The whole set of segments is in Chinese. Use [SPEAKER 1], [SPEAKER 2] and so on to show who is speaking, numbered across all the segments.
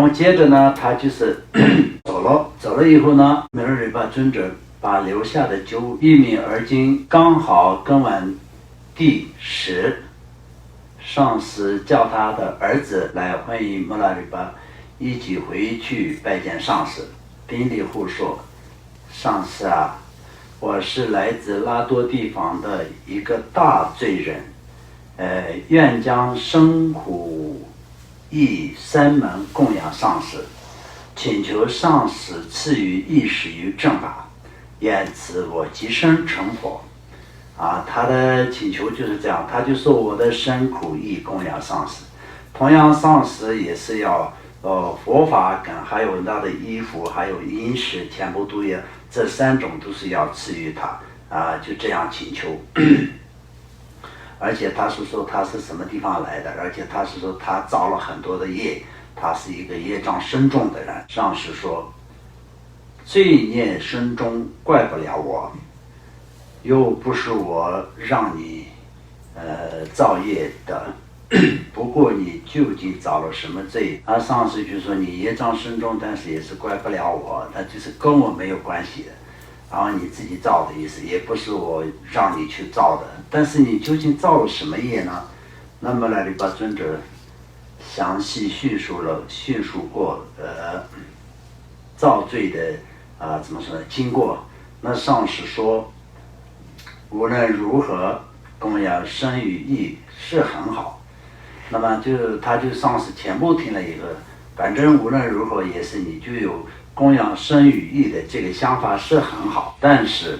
[SPEAKER 1] 后接着呢，他就是走了以后呢，弥勒里巴尊者把留下的酒一饮而尽，刚好更完第10，上师叫他的儿子来欢迎弥勒里巴一起回去拜见上师。宾利护说：“上师啊，我是来自拉多地方的一个大罪人，愿将生苦义3门供养上师，请求上师赐予意识于正法，愿此我即生成佛。”他的请求就是这样，他就说我的生苦义供养上师，同样上师也是要佛法跟还有他的衣服还有饮食全部都要，这3种都是要赐予他就这样请求。而且他是说他是什么地方来的，而且他是说他造了很多的业，他是一个业障深重的人。上师说罪孽深重怪不了我，又不是我让你造业的，不过你究竟造了什么罪？上师就说你业障深重，但是也是怪不了我，那就是跟我没有关系的，然后你自己造的意思，也不是我让你去造的，但是你究竟造了什么业呢？那么弥勒巴尊者详细叙述过造罪的怎么说呢经过。那上师说无论如何供养身与意是很好，那么他就上师全部听了一个，反正无论如何也是你就有供养身与意的这个想法是很好，但是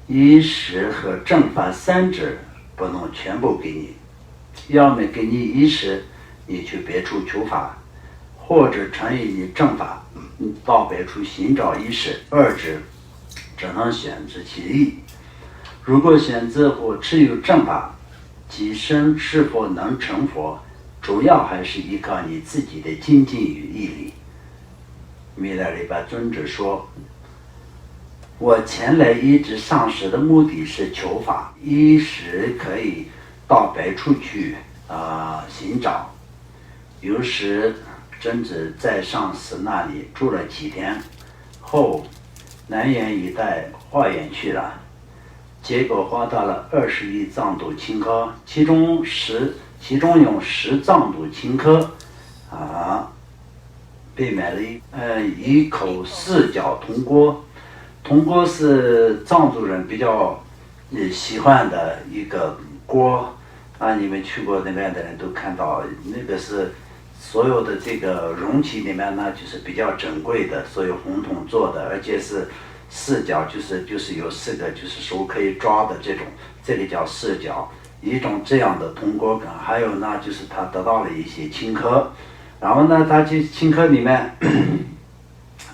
[SPEAKER 1] 衣食和正法3者不能全部给你，要么给你衣食，你去别处求法，或者传于你正法，到别处寻找衣食，2者只能选择其一。如果选择或持有正法，己身是否能成佛，主要还是依靠你自己的精进与毅力。弥勒里巴尊者说，我前来一直上师的目的是求法，衣食可以到别处去寻找。有时真子在上师那里住了几天后，南辕一带化缘去了，结果花到了21藏度青稞，其中用10藏度青稞被买了一口4角铜锅。铜锅是藏族人比较喜欢的一个锅你们去过那边的人都看到，那个是所有的这个容器里面呢就是比较珍贵的，所有红铜做的，而且是4角，就是有4个就是手可以抓的这种，这里叫4角，一种这样的铜锅梗。还有呢就是他得到了一些青稞，然后呢他就青稞里面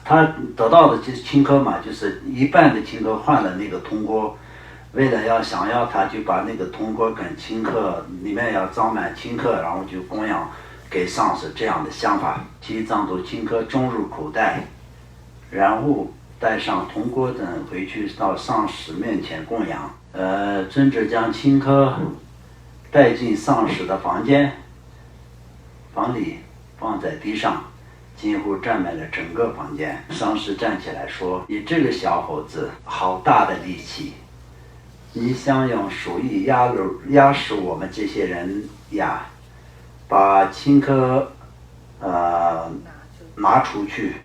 [SPEAKER 1] 他得到的就是青稞嘛，就是一半的青稞换了那个铜锅，为了想要他就把那个铜锅跟青稞里面要装满青稞，然后就供养给上师，这样的想法。其藏度青稞装入口袋，然后带上铜锅等回去到上师面前供养。尊者将青稞带进上师的房里，放在地上，几乎占满了整个房间。上师站起来说，你这个小伙子好大的力气，你想用手艺压死我们这些人呀？把青稞拿出去，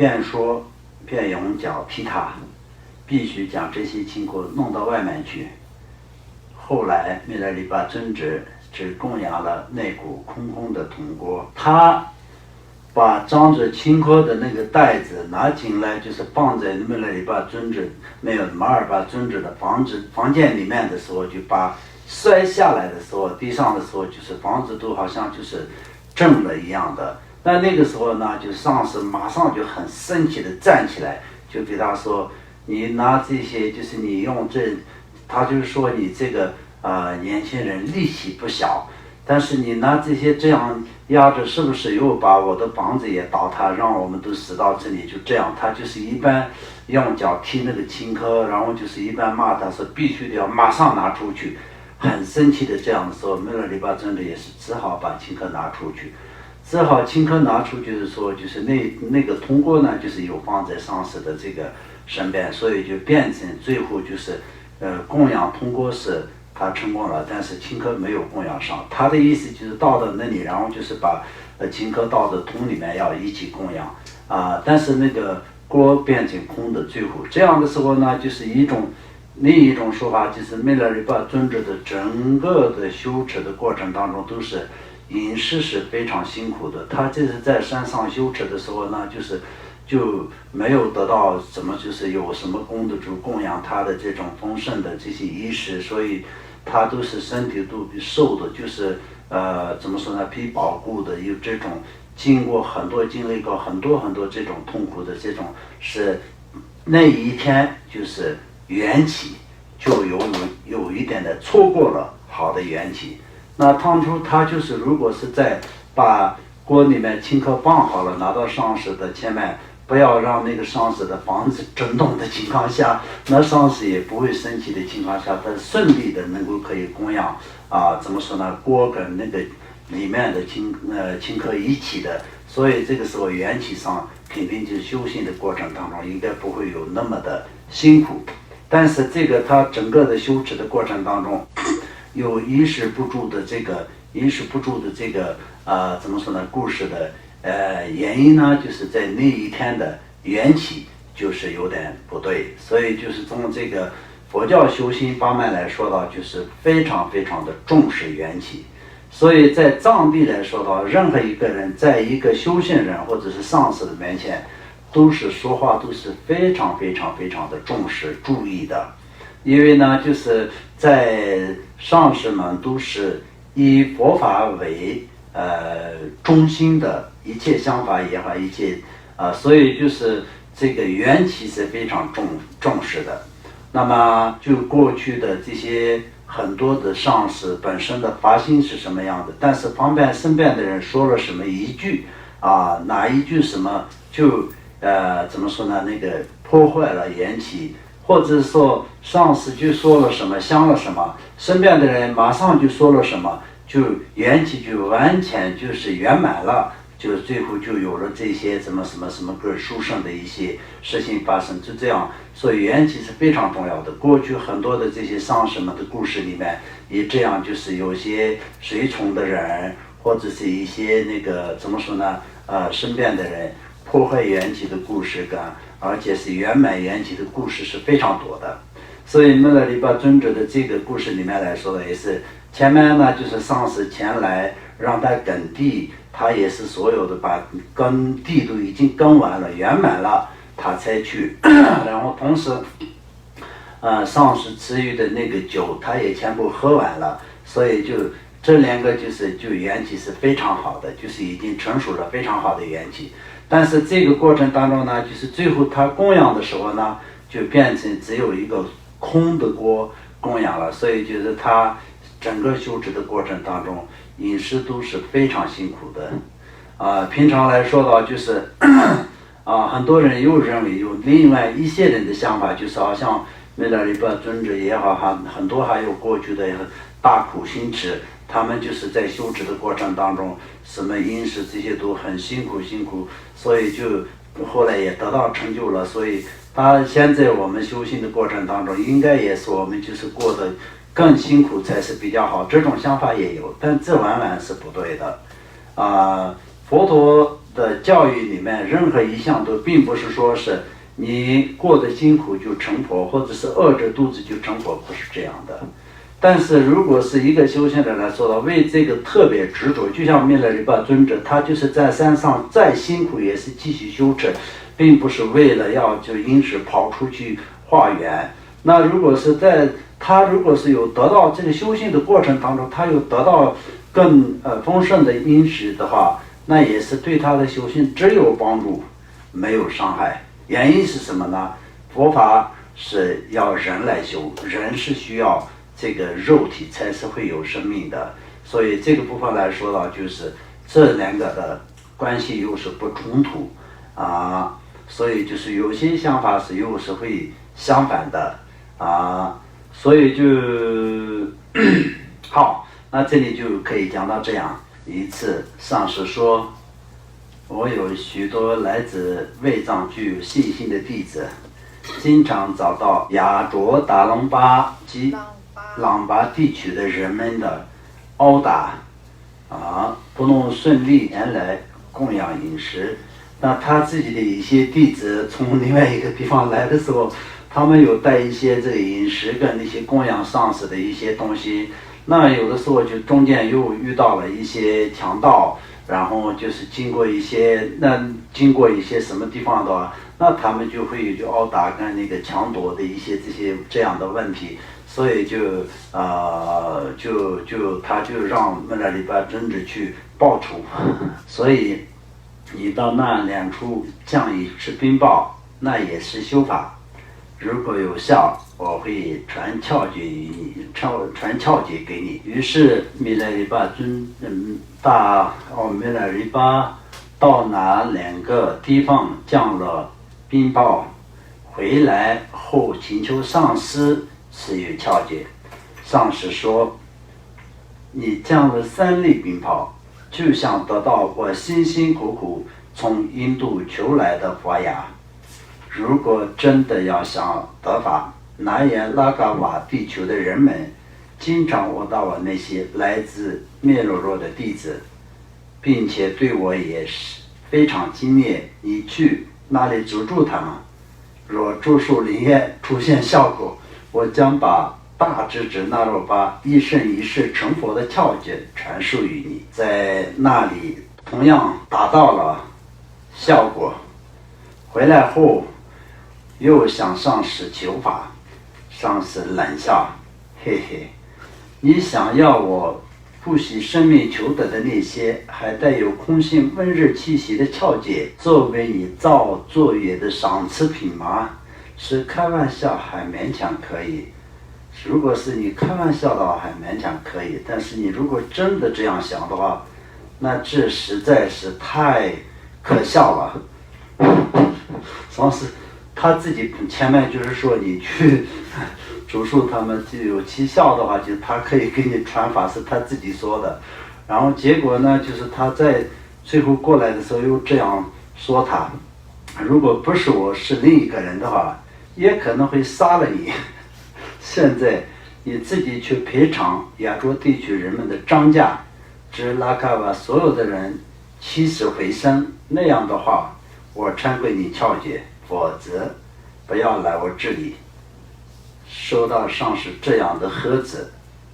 [SPEAKER 1] 便用脚踢他，必须将这些青稞弄到外面去。后来弥勒里巴尊者只供养了那股空空的铜锅，他把装着青稞的那个袋子拿进来，就是放在弥勒里巴尊者没有马尔巴尊者的房间里面的时候，就把摔下来的时候，地上的时候，就是房子都好像就是正了一样的。那个时候呢，就上师马上就很生气的站起来，就给他说，你拿这些，就是你用他就说你这个年轻人力气不小，但是你拿这些这样压着，是不是又把我的房子也倒塌，让我们都死到这里？就这样，他就是一般用脚踢那个青稞，然后就是一般骂他说必须得要马上拿出去，很生气的这样的时候，弥勒里巴尊者也是只好把青稞拿出去。只好顷刻拿出，就是说，就是那个铜锅呢，就是有放在上师的这个身边，所以就变成最后就是，供养铜锅是他成功了，但是顷刻没有供养上。他的意思就是倒到那里，然后就是把顷刻倒到桶里面要一起供养但是那个锅变成空的，最后这样的时候呢，就是另一种说法，就是弥勒日巴尊者的整个的修持的过程当中都是。饮食是非常辛苦的，他这是在山上修持的时候呢，就没有得到什么，就是有什么供得住供养他的这种丰盛的这些仪式，所以他都是身体都比瘦的，就是怎么说呢，比保固的，有这种经历过很多很多这种痛苦的这种是那一天就是缘起就有一点的错过了好的缘起。那当初他就是如果是在把锅里面顷刻放好了，拿到上师的前面，不要让那个上师的房子震动的情况下，那上师也不会生气的情况下，他顺利的能够可以供养怎么说呢，锅跟那个里面的顷刻一起的，所以这个时候缘起上肯定就是修行的过程当中应该不会有那么的辛苦，但是这个他整个的修持的过程当中。有衣食不住的这个怎么说呢？故事的原因呢，就是在那一天的缘起就是有点不对，所以就是从这个佛教修行方面来说到，就是非常非常的重视缘起。所以在藏地来说到，任何一个人在一个修行人或者是上师的面前，都是说话都是非常非常非常的重视注意的。因为呢，就是在上师们都是以佛法为中心的，一切想法也好，一切所以就是这个缘起是非常重视的。那么就过去的这些很多的上师本身的发心是什么样的，但是身边的人说了什么一句哪一句什么就怎么说呢？那个破坏了缘起。或者说上师就说了什么想了什么，身边的人马上就说了什么，就缘起就完全就是圆满了，就最后就有了这些什么个殊胜的一些事情发生，就这样。所以缘起是非常重要的。过去很多的这些上师们的故事里面也这样，就是有些随从的人或者是一些那个怎么说呢身边的人破坏缘起的故事而且是圆满缘起的故事是非常多的。所以弥勒日巴尊者的这个故事里面来说的也是前面呢就是上师前来让他耕地，他也是所有的把耕地都已经耕完了圆满了，他才去然后同时上师赐予的那个酒他也全部喝完了，所以就这两个就缘起是非常好的，就是已经成熟了非常好的缘起。但是这个过程当中呢，就是最后他供养的时候呢，就变成只有一个空的锅供养了，所以就是他整个修持的过程当中，饮食都是非常辛苦的。平常来说到就是很多人又认为有另外一些人的想法，就是好像弥勒日巴尊者也好，很多还有过去的大苦行持。他们就是在修持的过程当中，什么饮食这些都很辛苦，所以就后来也得到成就了。所以现在我们修行的过程当中，应该也是我们就是过得更辛苦才是比较好。这种想法也有，但这往往是不对的。佛陀的教育里面，任何一项都并不是说是你过得辛苦就成佛，或者是饿着肚子就成佛，不是这样的。但是如果是一个修行人来说的，为这个特别执着，就像弥勒日巴尊者，他就是在山上再辛苦也是继续修持，并不是为了要就因此跑出去化缘。那如果是他如果是有得到这个修行的过程当中，他有得到更丰盛的因食的话，那也是对他的修行只有帮助，没有伤害。原因是什么呢？佛法是要人来修，人是需要这个肉体才是会有生命的，所以这个部分来说呢，就是这两个的关系又是不冲突所以就是有些想法是又是会相反的所以就好，那这里就可以讲到这样。一次，上师说：“我有许多来自卫藏具有信心的弟子，经常遭到雅卓达隆巴及朗巴地区的人们的殴打，不能顺利前来供养饮食。那他自己的一些弟子从另外一个地方来的时候，他们有带一些这个饮食跟那些供养上师的一些东西。那有的时候就中间又遇到了一些强盗，然后就是经过一些什么地方的话，那他们就会有殴打跟那个抢夺的一些这样的问题。”所以他就让穆拉里巴真子去报仇，所以你到那两处降一次冰雹，那也是修法。如果有效，我会传窍诀于你，传窍诀给你。于是穆拉里巴到那两个地方降了冰雹，回来后请求上师赐予窍诀。上师说：“你降了3粒冰雹，就想得到我辛辛苦苦从印度求来的佛牙。如果真的要想得法，那沿拉嘎瓦地球的人们经常闻到我那些来自灭罗若的弟子，并且对我也是非常敬业。你去那里助他们，若助数灵验出现效果，我将把大智者那罗巴一生一世成佛的窍诀传授于你。”在那里同样达到了效果。回来后又向上师求法，上师冷笑：“嘿嘿，你想要我不惜生命求得的那些还带有空性温热气息的窍诀，作为你造作业的赏赐品吗？是开玩笑还勉强可以。如果是你开玩笑的话还勉强可以，但是你如果真的这样想的话，那这实在是太可笑了。”上师他自己前面就是说，你去主述他们就有奇效的话，就他可以给你传法，是他自己说的。然后结果呢，就是他在最后过来的时候又这样说他：“如果不是我，是另一个人的话，也可能会杀了你。现在你自己去赔偿亚洲地区人们的涨价，使拉卡瓦所有的人起死回生，那样的话，我传给你窍诀，否则不要来我这里。”收到上师这样的盒子，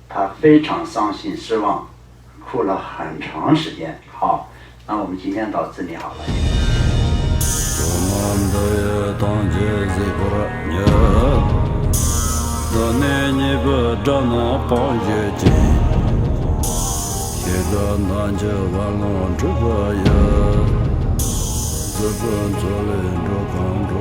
[SPEAKER 1] 他非常伤心失望，哭了很长时间。好，那我们今天到这里好了。自本作人着康着